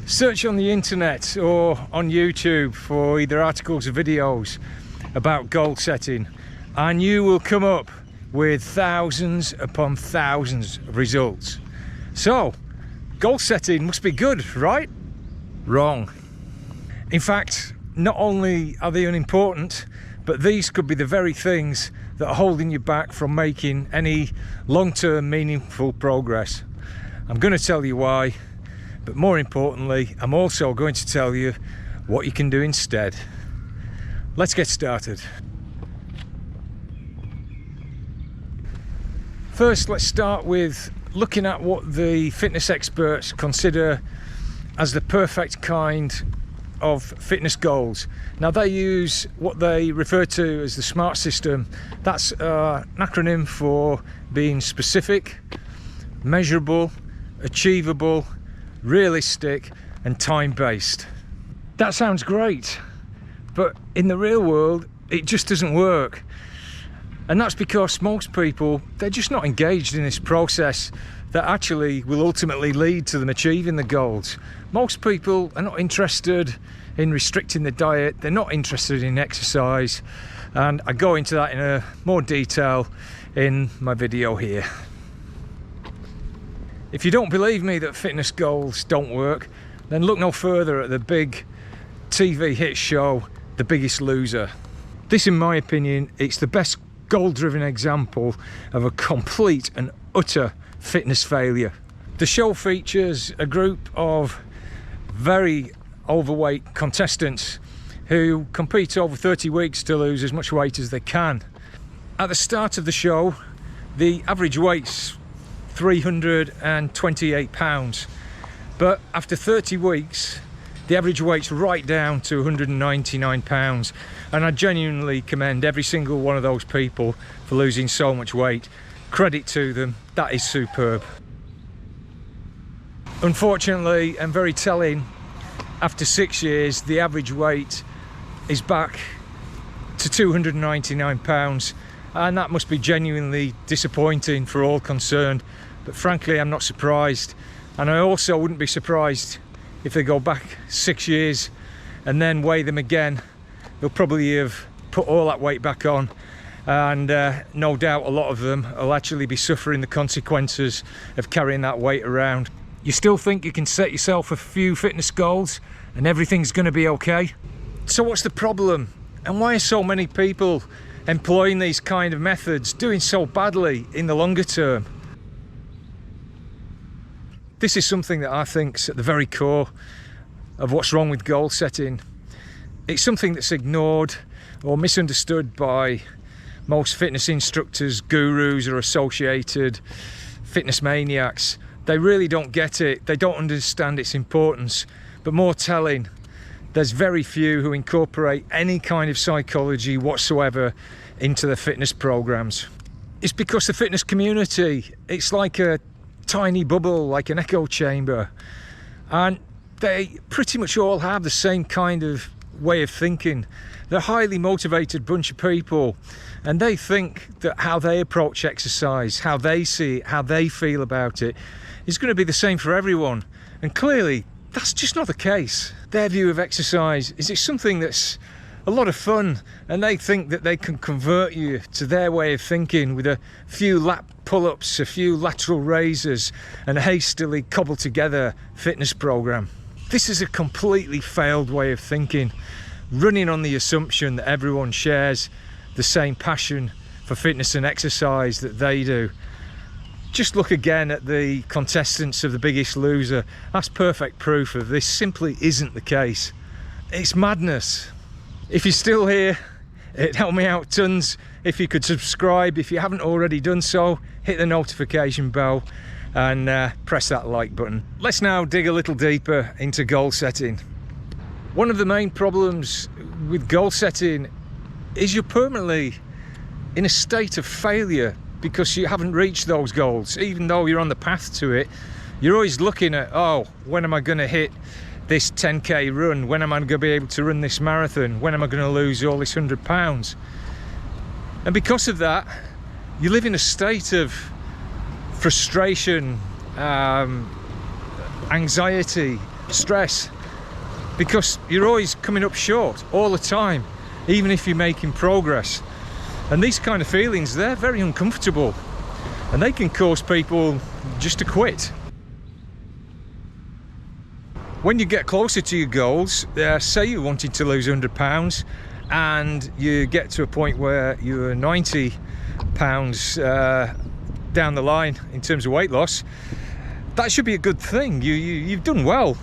Search on the internet or on YouTube for either articles or videos about goal setting, and you will come up with thousands upon thousands of results. So, goal setting must be good, right? Wrong. In fact, not only are they unimportant, but these could be the very things that are holding you back from making any long-term meaningful progress. I'm going to tell you why, but more importantly, I'm also going to tell you what you can do instead. Let's get started. First, let's start with looking at what the fitness experts consider as the perfect kind of fitness goals. Now, they use what they refer to as the SMART system. That's an acronym for being specific, measurable, achievable, realistic and time-based. That sounds great, but in the real world it just doesn't work. And that's because most people, they're just not engaged in this process that actually will ultimately lead to them achieving the goals. Most people are not interested in restricting the diet, they're not interested in exercise, and I go into that in more detail in my video here. If you don't believe me that fitness goals don't work, then look no further at the big TV hit show, The Biggest Loser. This, in my opinion, it's the best goal-driven example of a complete and utter fitness failure. The show features a group of very overweight contestants who compete over 30 weeks to lose as much weight as they can. At the start of the show, the average weight's 328 pounds, but after 30 weeks the average weight's right down to 199 pounds, and I genuinely commend every single one of those people for losing so much weight. Credit to them, that is superb. Unfortunately, and very telling, after 6 years the average weight is back to 299 pounds, and that must be genuinely disappointing for all concerned. But frankly, I'm not surprised, and I also wouldn't be surprised if they go back 6 years and then weigh them again. They'll probably have put all that weight back on, and no doubt a lot of them will actually be suffering the consequences of carrying that weight around. You still think you can set yourself a few fitness goals and everything's going to be okay? So what's the problem, and why are so many people employing these kind of methods doing so badly in the longer term? This is something that I think's at the very core of what's wrong with goal setting. It's something that's ignored or misunderstood by most fitness instructors, gurus, or associated fitness maniacs. They really don't get it, they don't understand its importance. But more telling, there's very few who incorporate any kind of psychology whatsoever into their fitness programs. It's because the fitness community, it's like a tiny bubble, like an echo chamber, and they pretty much all have the same kind of way of thinking. They're a highly motivated bunch of people, and they think that how they approach exercise, how they see it, how they feel about it is going to be the same for everyone. And clearly that's just not the case. Their view of exercise is it's something that's a lot of fun, and they think that they can convert you to their way of thinking with a few lat pull-ups, a few lateral raises, and a hastily cobbled together fitness program. This is a completely failed way of thinking, running on the assumption that everyone shares the same passion for fitness and exercise that they do. Just look again at the contestants of The Biggest Loser. That's perfect proof of this simply isn't the case. It's madness. If you're still here, it'd help me out tons if you could subscribe. If you haven't already done so, hit the notification bell and press that like button. Let's now dig a little deeper into goal setting. One of the main problems with goal setting is you're permanently in a state of failure because you haven't reached those goals. Even though you're on the path to it, you're always looking at, oh, when am I going to hit this 10k run? When am I going to be able to run this marathon? When am I going to lose all this 100 pounds? And because of that, you live in a state of frustration, anxiety, stress, because you're always coming up short all the time, even if you're making progress. And these kind of feelings, they're very uncomfortable, and they can cause people just to quit. When you get closer to your goals, say you're wanting to lose 100 pounds and you get to a point where you're 90 pounds down the line in terms of weight loss, that should be a good thing. You've done well.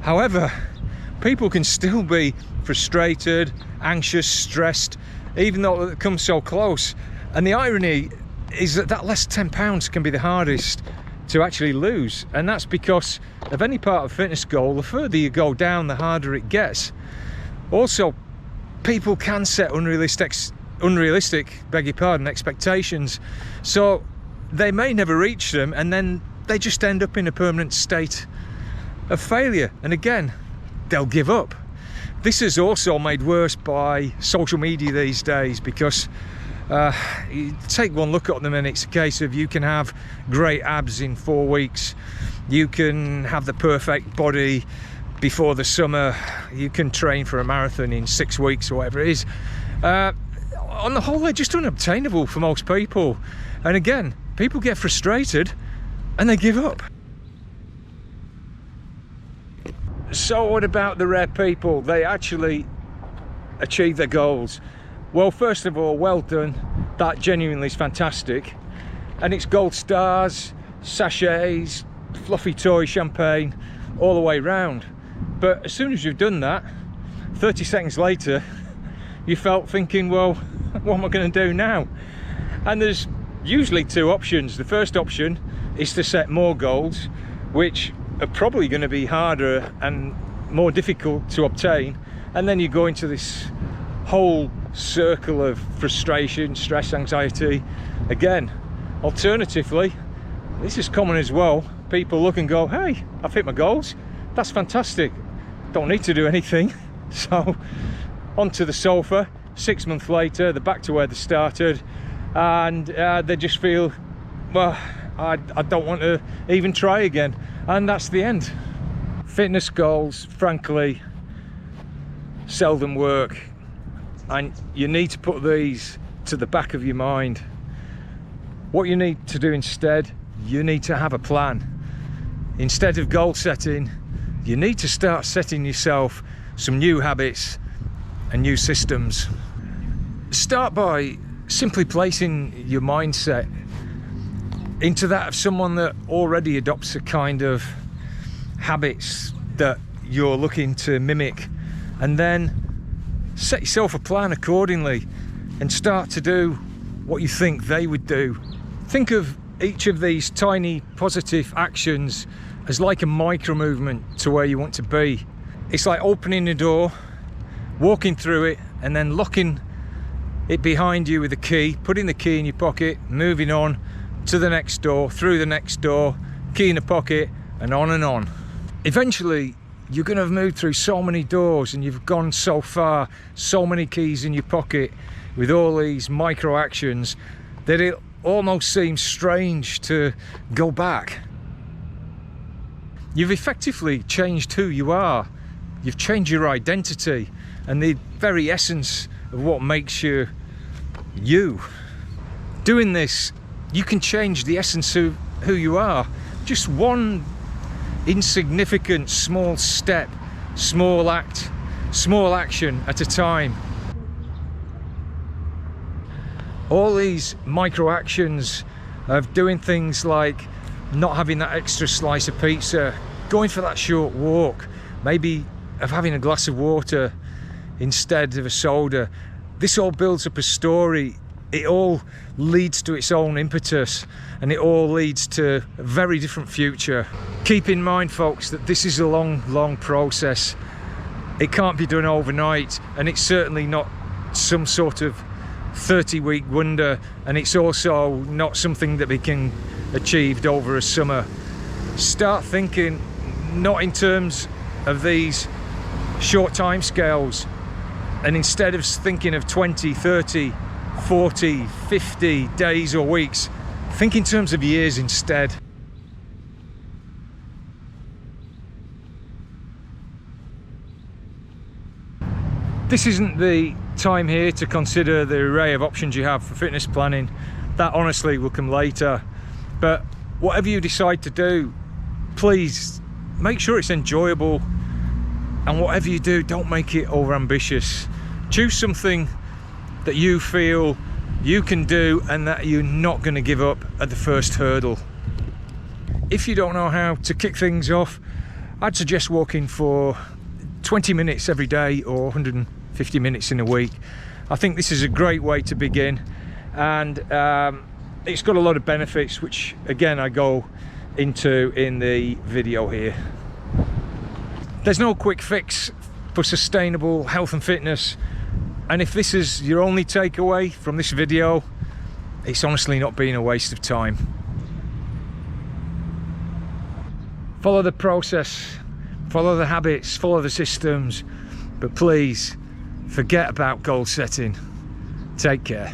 However, people can still be frustrated, anxious, stressed, even though it comes so close. And the irony is that that last 10 pounds can be the hardest to actually lose, and that's because of any part of a fitness goal. The further you go down, the harder it gets. Also, people can set unrealistic, beg your pardon, expectations, so they may never reach them, and then they just end up in a permanent state of failure, and again they'll give up. This is also made worse by social media these days, because you take one look at them and it's a case of you can have great abs in 4 weeks, you can have the perfect body before the summer, you can train for a marathon in 6 weeks or whatever it is. On the whole, they're just unobtainable for most people, and again, people get frustrated and they give up. So what about the rare people? They actually achieve their goals. Well, first of all, well done. That genuinely is fantastic. And it's gold stars, sachets, fluffy toy champagne, all the way round. But as soon as you've done that, 30 seconds later, you felt thinking, well, what am I going to do now? And there's usually two options. The first option is to set more goals, which are probably going to be harder and more difficult to obtain. And then you go into this whole circle of frustration, stress, anxiety again. Alternatively, this is common as well, people look and go, hey, I've hit my goals, that's fantastic, don't need to do anything. So onto the sofa, 6 months later, they're back to where they started, and they just feel, well, I don't want to even try again, and that's the end. Fitness goals, frankly, seldom work, and you need to put these to the back of your mind. What you need to do instead, you need to have a plan. Instead of goal setting, you need to start setting yourself some new habits and new systems. Start by simply placing your mindset into that of someone that already adopts a kind of habits that you're looking to mimic, and then set yourself a plan accordingly and start to do what you think they would do. Think of each of these tiny positive actions as like a micro movement to where you want to be. It's like opening a door, walking through it, and then locking it behind you with a key, putting the key in your pocket, moving on to the next door, through the next door, key in the pocket, and on and on. Eventually, you're going to have moved through so many doors and you've gone so far, so many keys in your pocket with all these micro actions, that it almost seems strange to go back. You've effectively changed who you are. You've changed your identity and the very essence of what makes you you. Doing this, you can change the essence of who you are. Just one insignificant small step, small act, small action at a time. All these micro actions of doing things like not having that extra slice of pizza, going for that short walk, maybe of having a glass of water instead of a soda. This all builds up a story. It all leads to its own impetus, and it all leads to a very different future. Keep in mind, folks, that this is a long process. It can't be done overnight, and it's certainly not some sort of 30-week wonder, and it's also not something that we can achieve over a summer. Start thinking not in terms of these short time scales, and instead of thinking of 20, 30, 40, 50 days or weeks, think in terms of years instead. This isn't the time here to consider the array of options you have for fitness planning. That honestly will come later. But whatever you decide to do, please make sure it's enjoyable, and whatever you do, don't make it over ambitious. Choose something that you feel you can do and that you're not going to give up at the first hurdle. If you don't know how to kick things off, I'd suggest walking for 20 minutes every day or 150 minutes in a week. I think this is a great way to begin, and it's got a lot of benefits, which again I go into in the video here. There's no quick fix for sustainable health and fitness, and if this is your only takeaway from this video, it's honestly not been a waste of time. Follow the process, follow the habits, follow the systems, but please forget about goal setting. Take care.